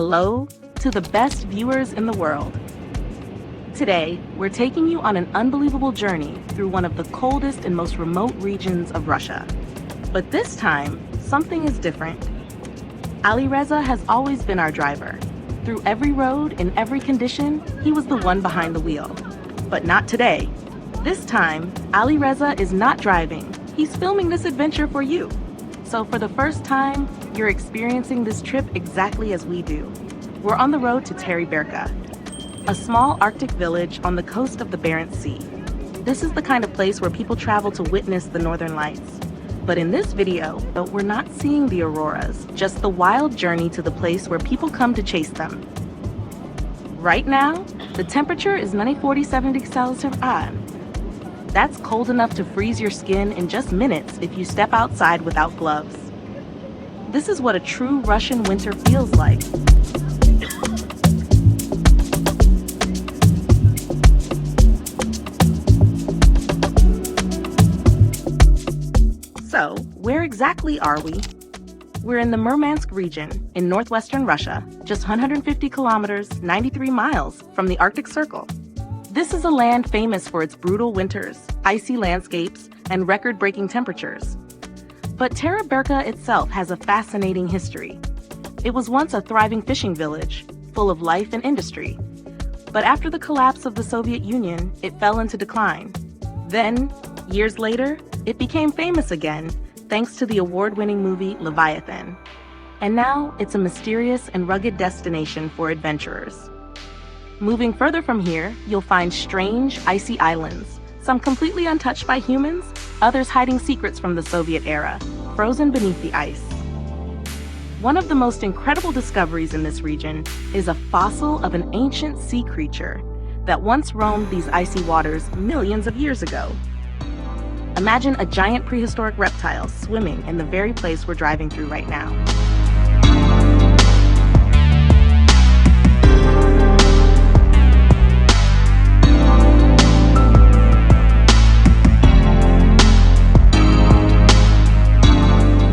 hello to the best viewers in the world. Today, we're taking you on an unbelievable journey through one of the coldest and most remote regions of Russia. But this time, something is different. Alireza has always been our driver. Through every road, in every condition, he was the one behind the wheel. But not today. This time, Alireza is not driving. He's filming this adventure for you. So for the first time, you're experiencing this trip exactly as we do. We're on the road to Teriberka, a small Arctic village on the coast of the Barents Sea. This is the kind of place where people travel to witness the northern lights. But in this video, we're not seeing the auroras, just the wild journey to the place where people come to chase them. Right now, the temperature is minus 47 degrees Celsius. That's cold enough to freeze your skin in just minutes if you step outside without gloves. This is what a true Russian winter feels like. So, where exactly are we? We're in the Murmansk region in northwestern Russia, just 150 kilometers, 93 miles from the Arctic Circle. This is a land famous for its brutal winters, icy landscapes, and record-breaking temperatures. But Teriberka itself has a fascinating history. It was once a thriving fishing village, full of life and industry. But after the collapse of the Soviet Union, it fell into decline. Then, years later, it became famous again, thanks to the award-winning movie Leviathan. And now, it's a mysterious and rugged destination for adventurers. Moving further from here, you'll find strange, icy islands, some completely untouched by humans, others hiding secrets from the Soviet era, frozen beneath the ice. One of the most incredible discoveries in this region is a fossil of an ancient sea creature that once roamed these icy waters millions of years ago. Imagine a giant prehistoric reptile swimming in the very place we're driving through right now.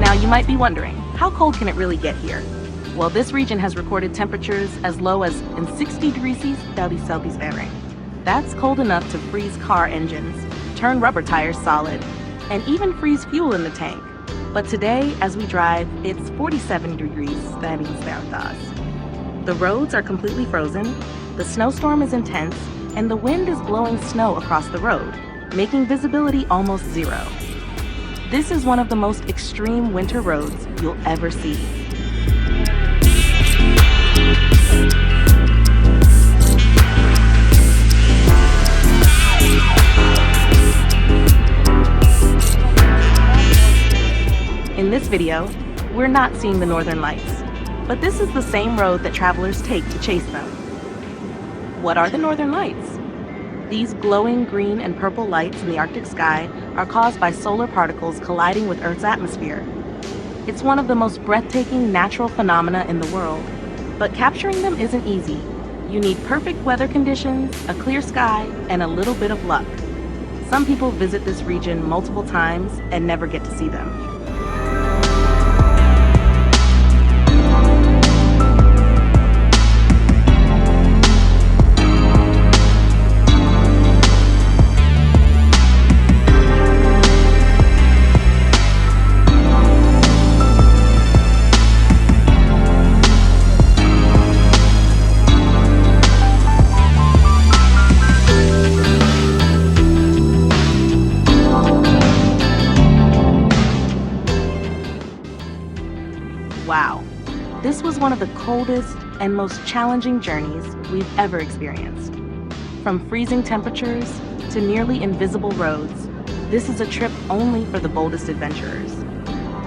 Now you might be wondering, how cold can it really get here? Well, this region has recorded temperatures as low as 60 degrees Celsius. That's cold enough to freeze car engines, turn rubber tires solid, and even freeze fuel in the tank. But today, as we drive, it's 47 degrees Celsius. The roads are completely frozen, the snowstorm is intense, and the wind is blowing snow across the road, making visibility almost zero. This is one of the most extreme winter roads you'll ever see. In this video, we're not seeing the northern lights, but this is the same road that travelers take to chase them. What are the northern lights? These glowing green and purple lights in the Arctic sky are caused by solar particles colliding with Earth's atmosphere. It's one of the most breathtaking natural phenomena in the world, but capturing them isn't easy. You need perfect weather conditions, a clear sky, and a little bit of luck. Some people visit this region multiple times and never get to see them. Wow, this was one of the coldest and most challenging journeys we've ever experienced. From freezing temperatures to nearly invisible roads, this is a trip only for the boldest adventurers.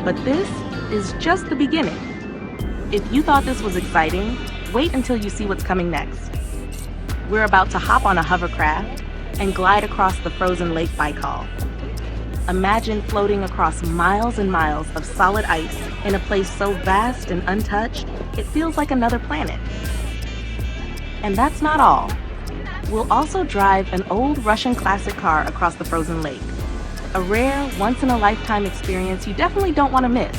But this is just the beginning. If you thought this was exciting, wait until you see what's coming next. We're about to hop on a hovercraft and glide across the frozen Lake Baikal. Imagine floating across miles and miles of solid ice in a place so vast and untouched, it feels like another planet. And that's not all. We'll also drive an old Russian classic car across the frozen lake. A rare, once-in-a-lifetime experience you definitely don't want to miss.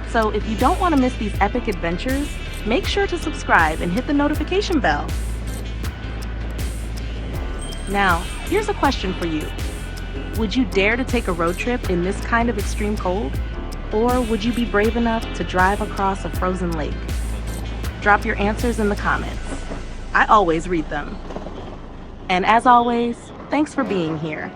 So if you don't want to miss these epic adventures, Make sure to subscribe and hit the notification bell. Now, here's a question for you. Would you dare to take a road trip in this kind of extreme cold? Or would you be brave enough to drive across a frozen lake? Drop your answers in the comments. I always read them. And as always, thanks for being here.